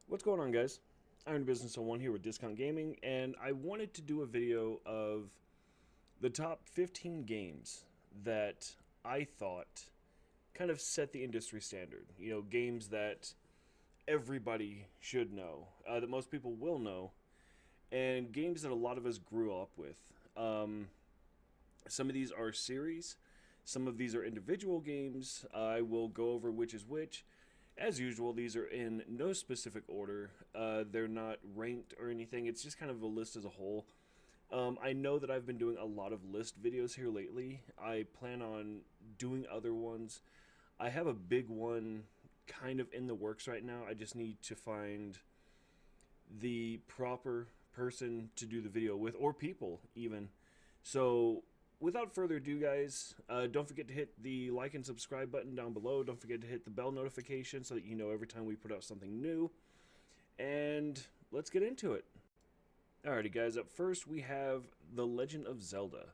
What's going on, guys? IronBusiness01 here with Discount Gaming, and I wanted to do a video of the top 15 games that I thought kind of set the industry standard. You know, games that everybody should know, that most people will know, and games that a lot of us grew up with. Some of these are series, some of these are individual games. I will go over which is which. As usual, these are in no specific order. They're not ranked or anything. It's just kind of a list as a whole. I know that I've been doing a lot of list videos here lately. I plan on doing other ones. I have a big one kind of in the works right now. I just need to find the proper person to do the video with, or people even. So without further ado, guys, don't forget to hit the like and subscribe button down below. Don't forget to hit the bell notification so that you know every time we put out something new. And let's get into it. Alrighty, guys, up first we have The Legend of Zelda.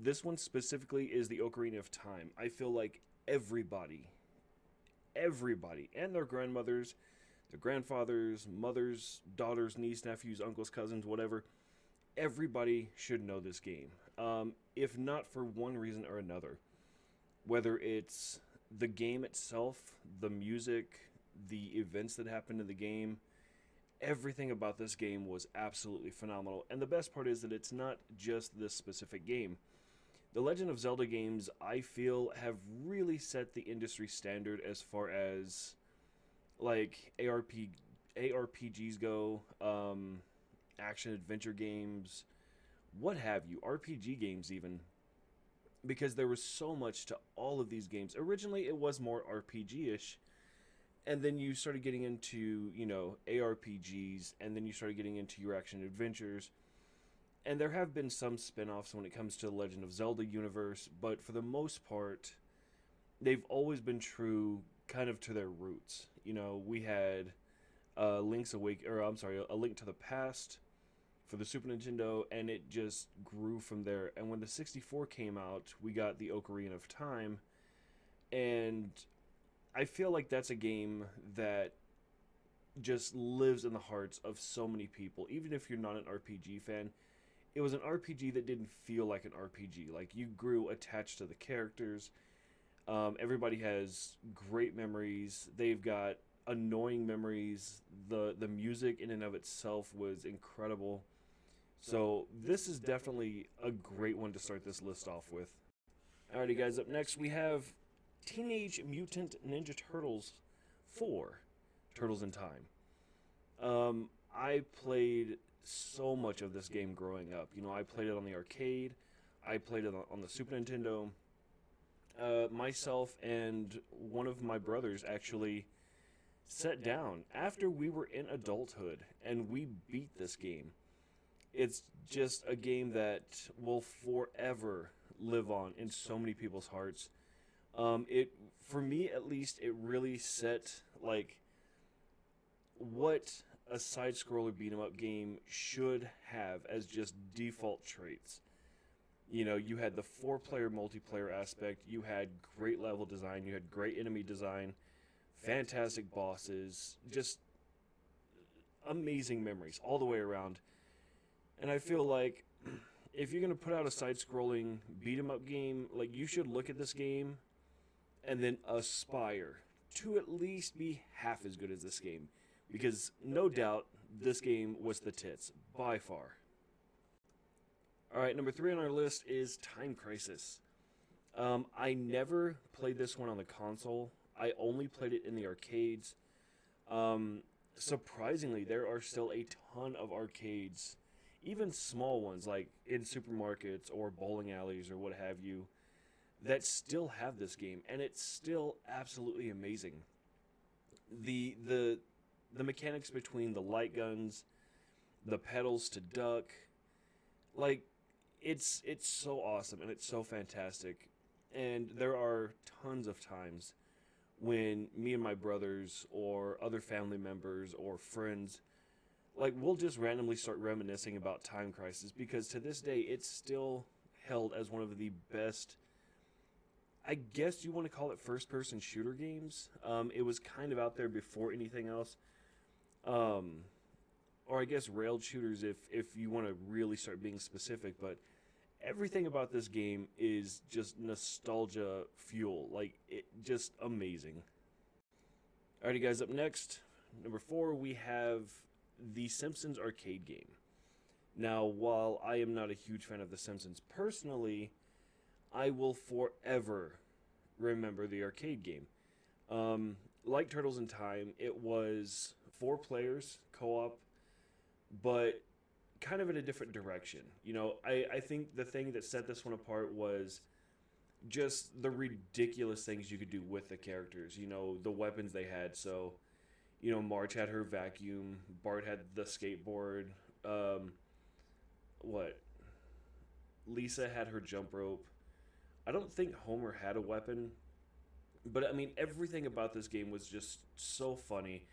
This one specifically is the Ocarina of Time. I feel like everybody, and their grandmothers, their grandfathers, mothers, daughters, nieces, nephews, uncles, cousins, whatever, everybody should know this game. If not for one reason or another. Whether it's the game itself, the music, the events that happened in the game, everything about this game was absolutely phenomenal. And the best part is that it's not just this specific game. The Legend of Zelda games, I feel, have really set the industry standard as far as like ARPGs go, action adventure games, what have you, RPG games even, because there was so much to all of these games. Originally it was more RPG-ish, and then you started getting into, you know, ARPGs, and then you started getting into your action adventures, and there have been some spin-offs when it comes to the Legend of Zelda universe, but for the most part they've always been true kind of to their roots. You know, we had A Link to the Past for the Super Nintendo, and it just grew from there. And when the 64 came out, we got the Ocarina of Time, and I feel like that's a game that just lives in the hearts of so many people. Even if you're not an RPG fan, it was an RPG that didn't feel like an RPG. Like, you grew attached to the characters. Everybody has great memories. They've got annoying memories. The music in and of itself was incredible. So this is definitely a great one to start this list off with. Alrighty, guys, up next we have Teenage Mutant Ninja Turtles 4, Turtles in Time. I played so much of this game growing up. You know, I played it on the arcade. I played it on the Super Nintendo. Myself and one of my brothers actually sat down after we were in adulthood, and we beat this game. It's just a game that will forever live on in so many people's hearts. For me at least, it really set like what a side-scroller beat-em-up game should have as just default traits. You know, you had the 4-player multiplayer aspect, you had great level design, you had great enemy design, fantastic bosses, just amazing memories all the way around. And I feel like if you're going to put out a side-scrolling beat-em-up game, like, you should look at this game and then aspire to at least be half as good as this game. Because no doubt this game was the tits, by far. Alright, number 3 on our list is Time Crisis. I never played this one on the console. I only played it in the arcades. Surprisingly, there are still a ton of arcades, even small ones like in supermarkets or bowling alleys or what have you, that still have this game, and it's still absolutely amazing. The mechanics between the light guns, the pedals to duck, like, it's so awesome and it's so fantastic. And there are tons of times when me and my brothers or other family members or friends, like, we'll just randomly start reminiscing about Time Crisis, because to this day it's still held as one of the best, I guess you want to call it, first-person shooter games. It was kind of out there before anything else, Um, or I guess railed shooters if you want to really start being specific, but everything about this game is just nostalgia fuel. Like, it just amazing. Alrighty, guys, up next, number 4, we have the Simpsons arcade game. Now, while I am not a huge fan of The Simpsons personally, I will forever remember the arcade game. Like Turtles in Time, it was 4 players, co op, but kind of in a different direction. I think the thing that set this one apart was just the ridiculous things you could do with the characters, the weapons they had. So, Marge had her vacuum, Bart had the skateboard, um, what? Lisa had her jump rope. I don't think Homer had a weapon, but I mean, everything about this game was just so funny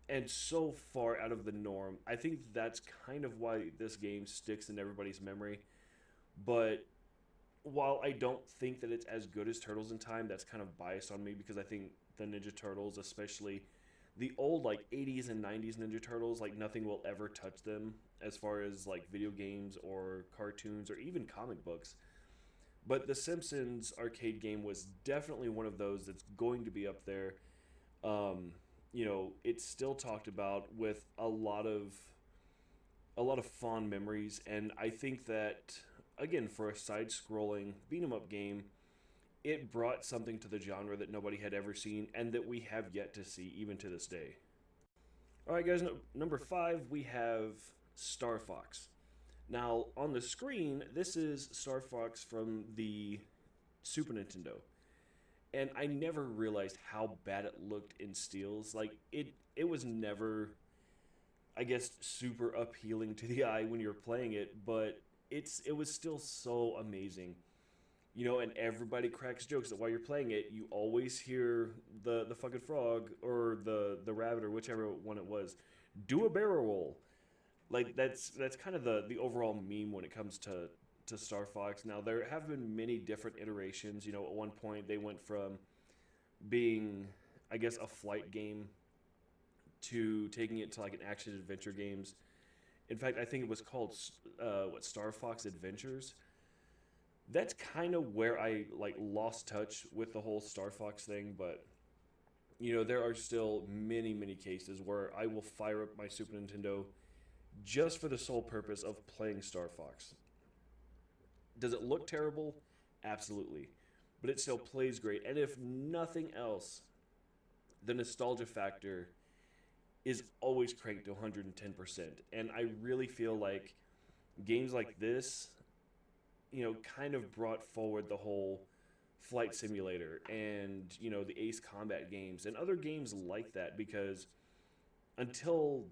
and so far out of the norm. I think that's kind of why this game sticks in everybody's memory. But while I don't think that it's as good as Turtles in Time, that's kind of biased on me because I think the Ninja Turtles, especially the old like 80s and 90s Ninja Turtles, like nothing will ever touch them as far as like video games or cartoons or even comic books. But the Simpsons arcade game was definitely one of those that's going to be up there. It's still talked about with a lot of fond memories, and I think that again for a side-scrolling beat 'em up game, it brought something to the genre that nobody had ever seen and that we have yet to see even to this day. All right, guys, number 5 we have Star Fox. Now, on the screen, this is Star Fox from the Super Nintendo. And I never realized how bad it looked in steals. Like it was never, I guess, super appealing to the eye when you're playing it, but it was still so amazing. And everybody cracks jokes that while you're playing it, you always hear the fucking frog or the rabbit or whichever one it was do a barrel roll. Like that's kind of the overall meme when it comes to Star Fox. Now there have been many different iterations. At one point they went from being, I guess, a flight game to taking it to like an action adventure games. In fact, I think it was called Star Fox Adventures. That's kind of where I like lost touch with the whole Star Fox thing, but there are still many many cases where I will fire up my Super Nintendo just for the sole purpose of playing Star Fox. Does it look terrible? Absolutely. But it still plays great. And if nothing else, the nostalgia factor is always cranked to 110%. And I really feel like games like this, kind of brought forward the whole flight simulator and, the Ace Combat games and other games like that because until,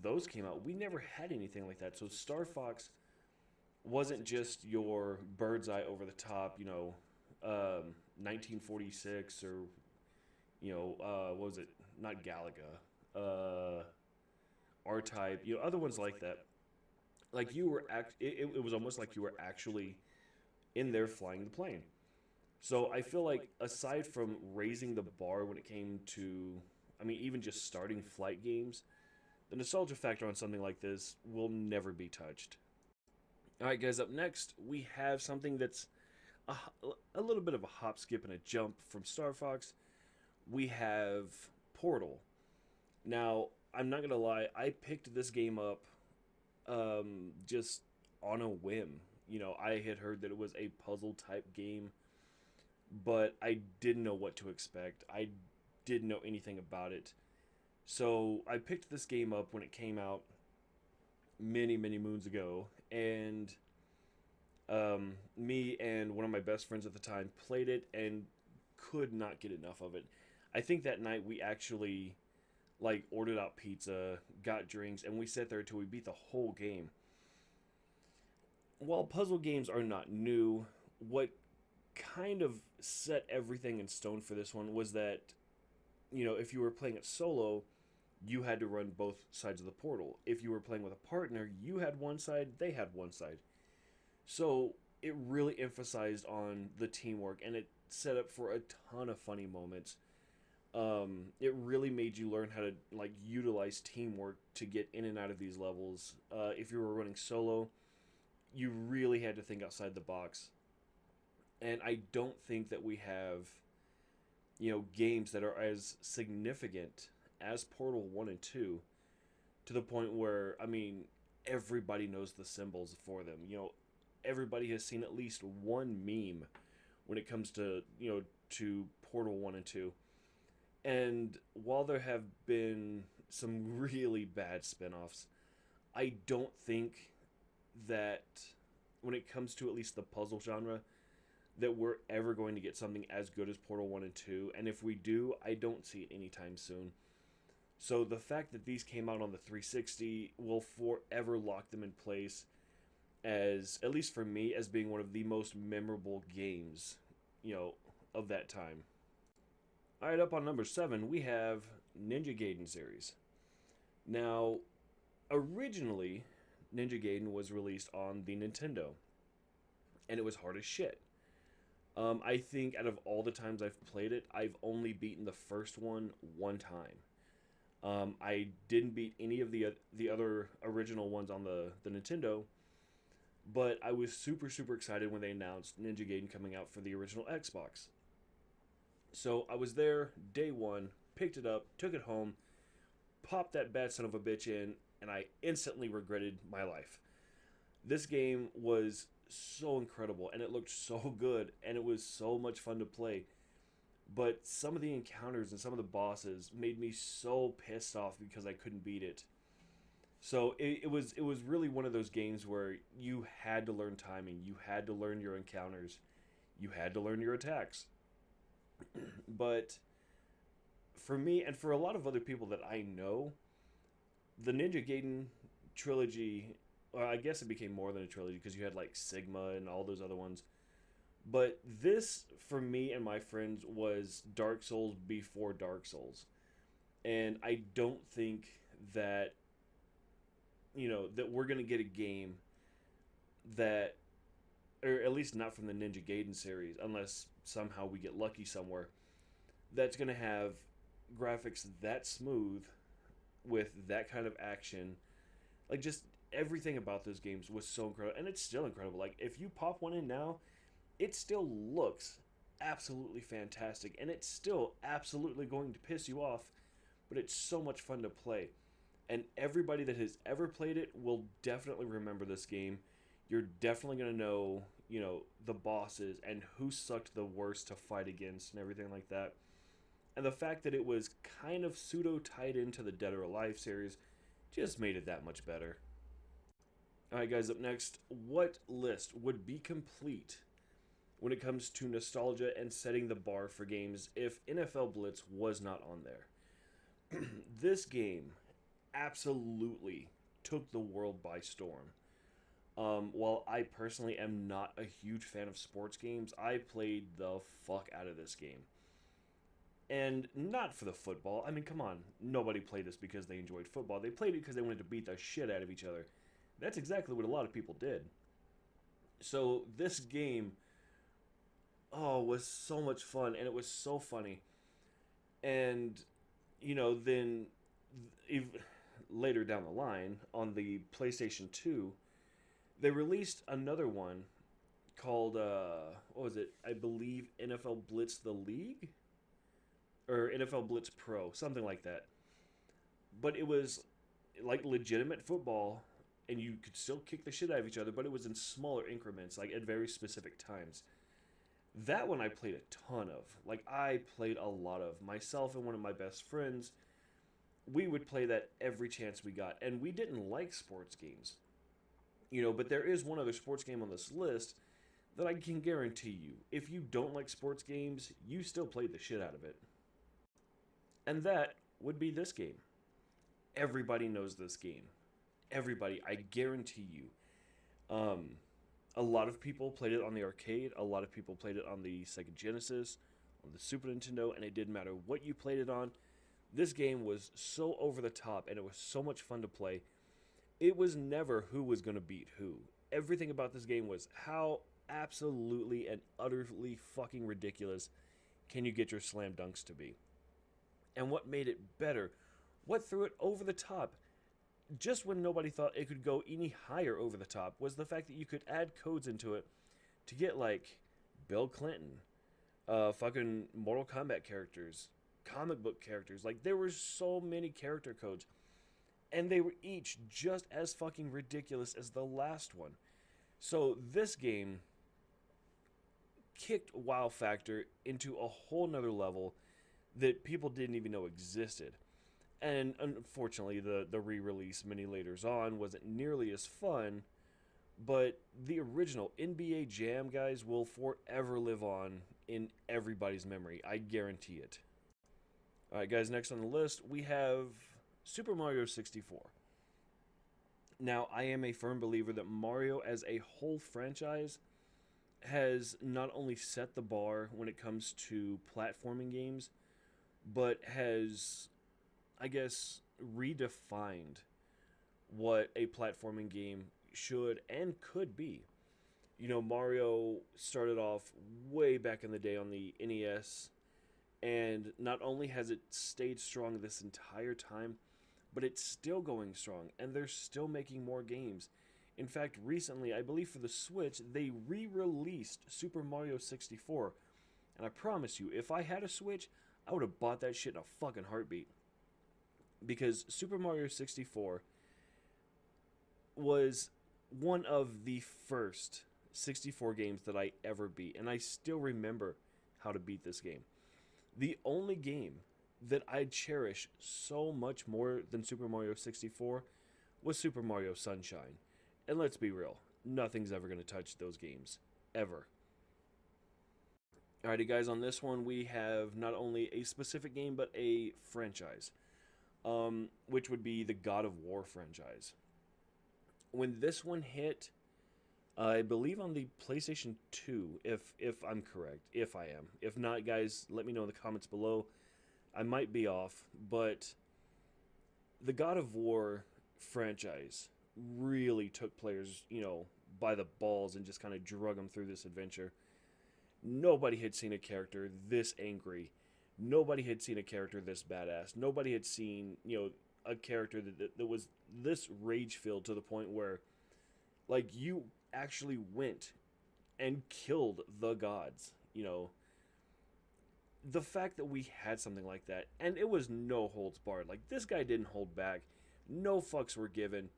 those came out, we never had anything like that. So Star Fox wasn't just your bird's eye over the top, 1946 or what was it? Not Galaga, R-Type, other ones like that. Like you were it was almost like you were actually in there flying the plane. So I feel like aside from raising the bar when it came to, I mean, even just starting flight games, the nostalgia factor on something like this will never be touched. All right, guys, up next, we have something that's a, a little bit of a hop, skip, and a jump from Star Fox. We have Portal. Now, I'm not going to lie, I picked this game up just on a whim. I had heard that it was a puzzle type game, but I didn't know what to expect. I didn't know anything about it. So I picked this game up when it came out many, many moons ago, and me and one of my best friends at the time played it and could not get enough of it. I think that night we actually like ordered out pizza, got drinks, and we sat there until we beat the whole game. While puzzle games are not new, what kind of set everything in stone for this one was that, if you were playing it solo, you had to run both sides of the portal. If you were playing with a partner, you had one side, they had one side. So it really emphasized on the teamwork, and it set up for a ton of funny moments. It really made you learn how to like utilize teamwork to get in and out of these levels. If you were running solo, you really had to think outside the box. And I don't think that we have, games that are as significant as Portal 1 and 2 to the point where, I mean, everybody knows the symbols for them. Everybody has seen at least one meme when it comes to Portal 1 and 2. And while there have been some really bad spin-offs, I don't think that when it comes to at least the puzzle genre, that we're ever going to get something as good as Portal 1 and 2. And if we do, I don't see it anytime soon. So the fact that these came out on the 360 will forever lock them in place as, at least for me, as being one of the most memorable games, of that time. Alright, up on number 7, we have Ninja Gaiden series. Now, originally, Ninja Gaiden was released on the Nintendo, and it was hard as shit. I think out of all the times I've played it, I've only beaten the first one time. I didn't beat any of the other original ones on the Nintendo, but I was super, super excited when they announced Ninja Gaiden coming out for the original Xbox. So I was there day one, picked it up, took it home, popped that bad son of a bitch in, and I instantly regretted my life. This game was so incredible, and it looked so good, and it was so much fun to play. But some of the encounters and some of the bosses made me so pissed off because I couldn't beat it. So it was really one of those games where you had to learn timing, you had to learn your encounters, you had to learn your attacks. But for me, and for a lot of other people that I know, the Ninja Gaiden trilogy, well, I guess it became more than a trilogy because you had like Sigma and all those other ones. But this, for me and my friends, was Dark Souls before Dark Souls. And I don't think that, that we're going to get a game that, or at least not from the Ninja Gaiden series, unless somehow we get lucky somewhere, that's going to have graphics that smooth with that kind of action. Like, just everything about those games was so incredible, and it's still incredible. Like, if you pop one in now, it still looks absolutely fantastic, and it's still absolutely going to piss you off, but it's so much fun to play. And everybody that has ever played it will definitely remember this game. You're definitely going to know, the bosses and who sucked the worst to fight against and everything like that. And the fact that it was kind of pseudo tied into the Dead or Alive series just made it that much better. Alright guys, up next, what list would be complete when it comes to nostalgia and setting the bar for games if NFL Blitz was not on there? This game absolutely took the world by storm. While I personally am not a huge fan of sports games, I played the fuck out of this game. And not for the football. I mean, come on. Nobody played this because they enjoyed football. They played it because they wanted to beat the shit out of each other. That's exactly what a lot of people did. So this game, was so much fun, and it was so funny. And, then later down the line, on the PlayStation 2, they released another one called, what was it? I believe NFL Blitz the League? Or NFL Blitz Pro, something like that. But it was like legitimate football, and you could still kick the shit out of each other, but it was in smaller increments, like at very specific times. That one I played a ton of. Like, I played a lot of. Myself and one of my best friends, we would play that every chance we got. And we didn't like sports games. But there is one other sports game on this list that I can guarantee you, if you don't like sports games, you still played the shit out of it. And that would be this game. Everybody knows this game. Everybody, I guarantee you. A lot of people played it on the arcade. A lot of people played it on the Sega Genesis, on the Super Nintendo, and it didn't matter what you played it on. This game was so over the top, and it was so much fun to play. It was never who was going to beat who. Everything about this game was how absolutely and utterly fucking ridiculous can you get your slam dunks to be. And what made it better? What threw it over the top? Just when nobody thought it could go any higher over the top was the fact that you could add codes into it to get like Bill Clinton, fucking Mortal Kombat characters, comic book characters. Like there were so many character codes, and they were each just as fucking ridiculous as the last one. So this game kicked wow factor into a whole nother level that people didn't even know existed. And unfortunately, the re-release many later on wasn't nearly as fun, but the original NBA Jam, guys, will forever live on in everybody's memory. I guarantee it. Alright, guys, next on the list, we have Super Mario 64. Now, I am a firm believer that Mario as a whole franchise has not only set the bar when it comes to platforming games, but has, I guess, redefined what a platforming game should and could be. You know, Mario started off way back in the day on the NES, and not only has it stayed strong this entire time, but it's still going strong, and they're still making more games. In fact, recently, I believe for the Switch, they re-released Super Mario 64, and I promise you, if I had a Switch, I would have bought that shit in a fucking heartbeat. Because Super Mario 64 was one of the first 64 games that I ever beat, and I still remember how to beat this game. The only game that I cherish so much more than Super Mario 64 was Super Mario Sunshine. And let's be real, nothing's ever going to touch those games. Ever. Alrighty, guys, on this one we have not only a specific game, but a franchise. Which would be the God of War franchise. When this one hit, I believe on the PlayStation 2, if I'm correct, if I am. If not, guys, let me know in the comments below. I might be off, but the God of War franchise really took players, you know, by the balls and just kind of drug them through this adventure. Nobody had seen a character this angry. Nobody had seen a character this badass. Nobody had seen, you know, a character that was this rage-filled to the point where, like, you actually went and killed the gods, you know. The fact that we had something like that, and it was no holds barred. Like, this guy didn't hold back. No fucks were given.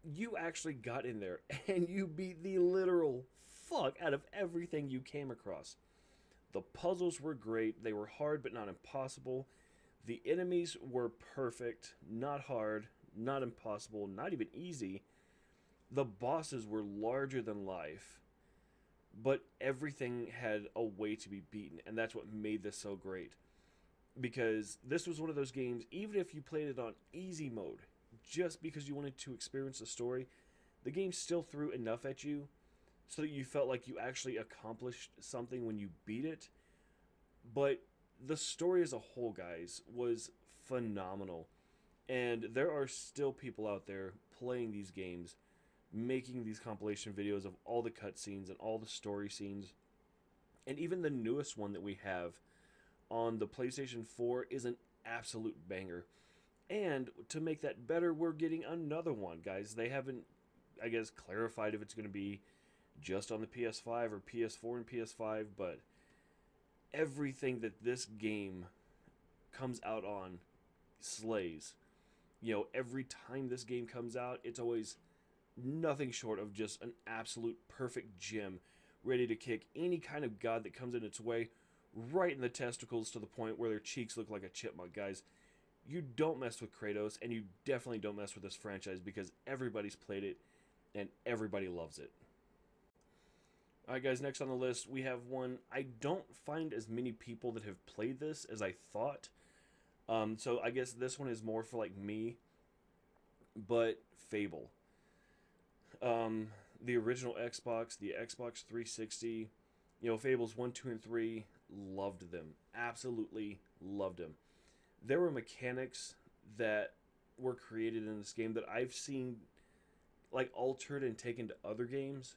You actually got in there, and you beat the literal fuck out of everything you came across. The puzzles were great. They were hard, but not impossible. The enemies were perfect, not hard, not impossible, not even easy. The bosses were larger than life, but everything had a way to be beaten, and that's what made this so great. Because this was one of those games, even if you played it on easy mode, just because you wanted to experience the story, the game still threw enough at you so that you felt like you actually accomplished something when you beat it. But the story as a whole, guys, was phenomenal. And there are still people out there playing these games, making these compilation videos of all the cutscenes and all the story scenes. And even the newest one that we have on the PlayStation 4 is an absolute banger. And to make that better, we're getting another one, guys. They haven't, I guess, clarified if it's going to be just on the PS5 or PS4 and PS5, but everything that this game comes out on slays. You know, every time this game comes out, it's always nothing short of just an absolute perfect gem, ready to kick any kind of god that comes in its way right in the testicles to the point where their cheeks look like a chipmunk, guys. You don't mess with Kratos, and you definitely don't mess with this franchise because everybody's played it and everybody loves it. Alright, guys, next on the list we have one I don't find as many people that have played this as I thought. So I guess this one is more for like me, but Fable. The original Xbox, the Xbox 360, you know, Fables 1, 2, and 3, loved them. Absolutely loved them. There were mechanics that were created in this game that I've seen, like, altered and taken to other games,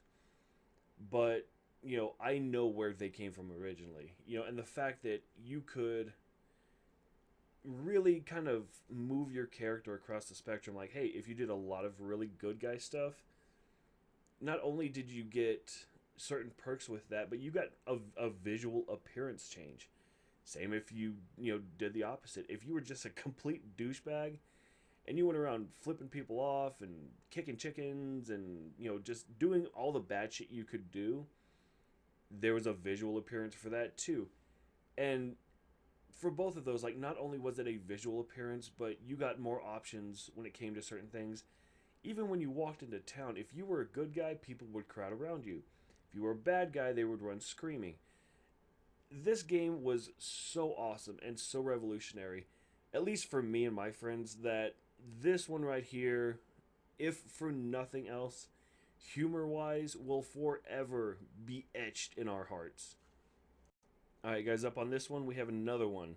but, you know, I know where they came from originally. You know, and the fact that you could really kind of move your character across the spectrum. Like, hey, if you did a lot of really good guy stuff, not only did you get certain perks with that, but you got a visual appearance change. Same if you did the opposite. If you were just a complete douchebag and you went around flipping people off and kicking chickens and just doing all the bad shit you could do, there was a visual appearance for that too. And for both of those, like, not only was it a visual appearance, but you got more options when it came to certain things. Even when you walked into town, if you were a good guy, people would crowd around you. If you were a bad guy, they would run screaming. This game was so awesome and so revolutionary, at least for me and my friends, that this one right here, if for nothing else, humor wise, will forever be etched in our hearts. Alright, guys, up on this one, we have another one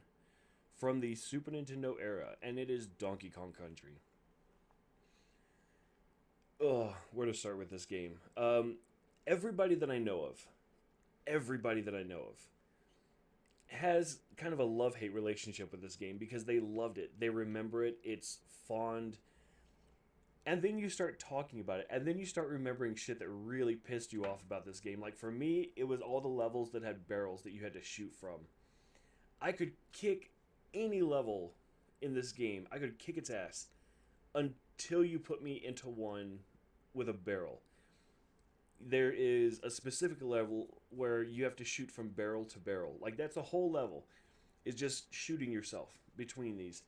from the Super Nintendo era, and it is Donkey Kong Country. Ugh, where to start with this game? Everybody that I know of, everybody that I know of, has kind of a love-hate relationship with this game because they loved it. They remember it. It's fond. And then you start talking about it, and then you start remembering shit that really pissed you off about this game. Like, for me, it was all the levels that had barrels that you had to shoot from. I could kick any level in this game. I could kick its ass until you put me into one with a barrel. There is a specific level where you have to shoot from barrel to barrel. Like, that's a whole level. Is just shooting yourself between these.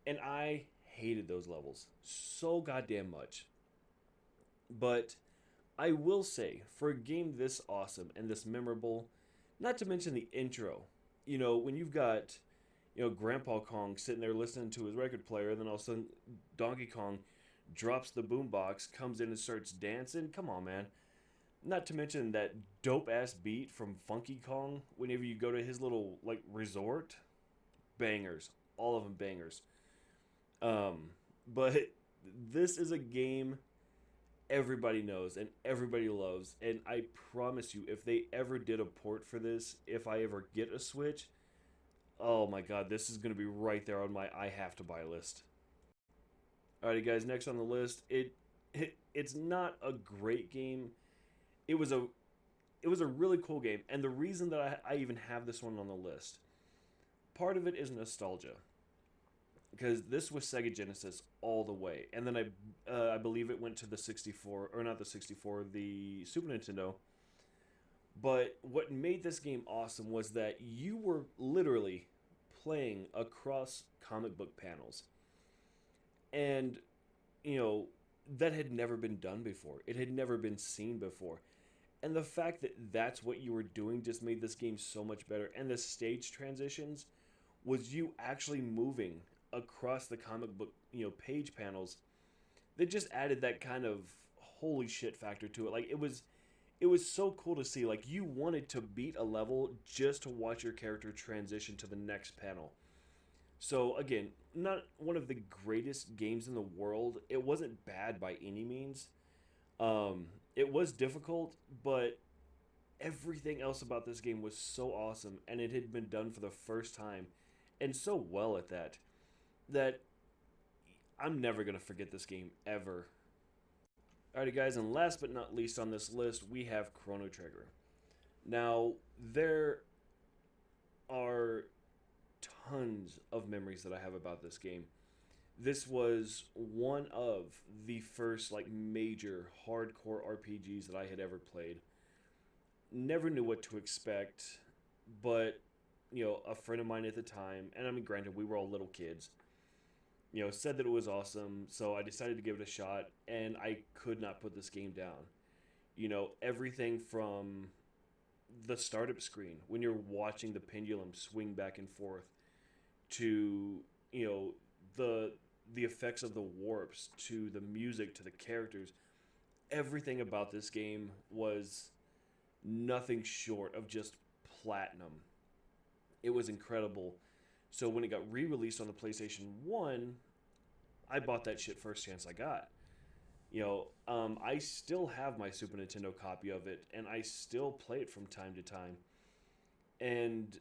And I hated those levels so goddamn much. But I will say, for a game this awesome and this memorable, not to mention the intro, when you've got, Grandpa Kong sitting there listening to his record player, and then all of a sudden Donkey Kong drops the boombox, comes in and starts dancing. Come on, man. Not to mention that dope ass beat from Funky Kong whenever you go to his little like resort. Bangers. All of them bangers. But this is a game everybody knows and everybody loves, and I promise you, if they ever did a port for this, if I ever get a Switch, oh my god, this is going to be right there on my I have to buy list. Alrighty, guys, next on the list, it's not a great game. It was a it was a really cool game, and the reason that I even have this one on the list, part of it is nostalgia, because this was Sega Genesis all the way, and then I believe it went to the 64, or not the 64, the Super Nintendo. But what made this game awesome was that you were literally playing across comic book panels, and you know that had never been done before. It had never been seen before. And the fact that that's what you were doing just made this game so much better. And the stage transitions was you actually moving across the comic book, page panels. That just added that kind of holy shit factor to it. Like, it was so cool to see. Like, you wanted to beat a level just to watch your character transition to the next panel. So again, not one of the greatest games in the world. It wasn't bad by any means. It was difficult, but everything else about this game was so awesome, and it had been done for the first time, and so well at that, that I'm never gonna forget this game ever. Alrighty, guys, and last but not least on this list, we have Chrono Trigger. Now, there are tons of memories that I have about this game. This was one of the first like major hardcore RPGs that I had ever played. Never knew what to expect, but a friend of mine at the time, and I mean, granted, we were all little kids, said that it was awesome, so I decided to give it a shot, and I could not put this game down. Everything from the startup screen when you're watching the pendulum swing back and forth to the effects of the warps, to the music, to the characters. Everything about this game was nothing short of just platinum. It was incredible. So when it got re-released on the PlayStation 1, I bought that shit first chance I got. I still have my Super Nintendo copy of it, and I still play it from time to time. And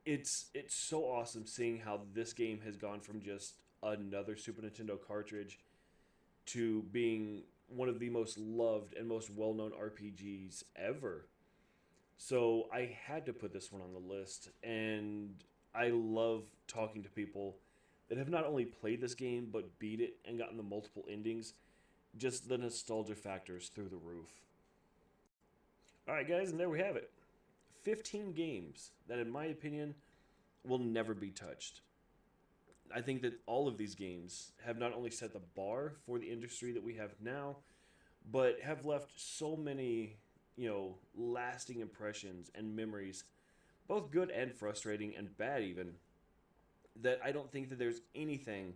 it's so awesome seeing how this game has gone from just another Super Nintendo cartridge to being one of the most loved and most well-known RPGs ever. So I had to put this one on the list, and I love talking to people that have not only played this game but beat it and gotten the multiple endings. Just the nostalgia factors through the roof. All right, guys, and there we have it. 15 games that, in my opinion, will never be touched. I think that all of these games have not only set the bar for the industry that we have now, but have left so many, lasting impressions and memories, both good and frustrating and bad even, that I don't think that there's anything,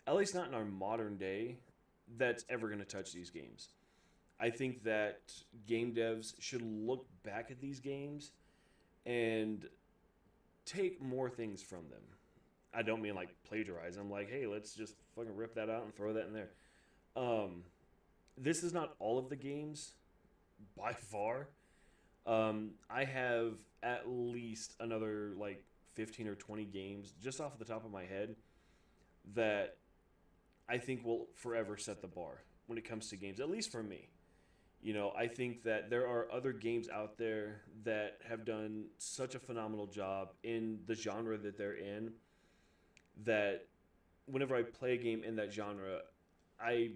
at least not in our modern day, that's ever going to touch these games. I think that game devs should look back at these games and take more things from them. I don't mean like plagiarize. I'm like, hey, let's just fucking rip that out and throw that in there. This is not all of the games by far. I have at least another like 15 or 20 games just off the top of my head that I think will forever set the bar when it comes to games, at least for me. I think that there are other games out there that have done such a phenomenal job in the genre that they're in that whenever I play a game in that genre, I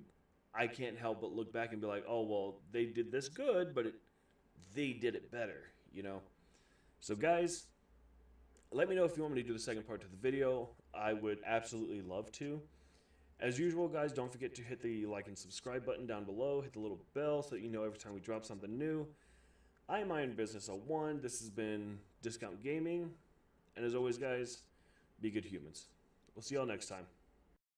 I can't help but look back and be like, oh well, they did this good, but they did it better, you know. So guys, let me know if you want me to do the second part to the video. I would absolutely love to. As usual, guys, don't forget to hit the like and subscribe button down below. Hit the little bell so that you know every time we drop something new. I am IronBusiness01. This has been Discount Gaming. And as always, guys, be good humans. We'll see y'all next time.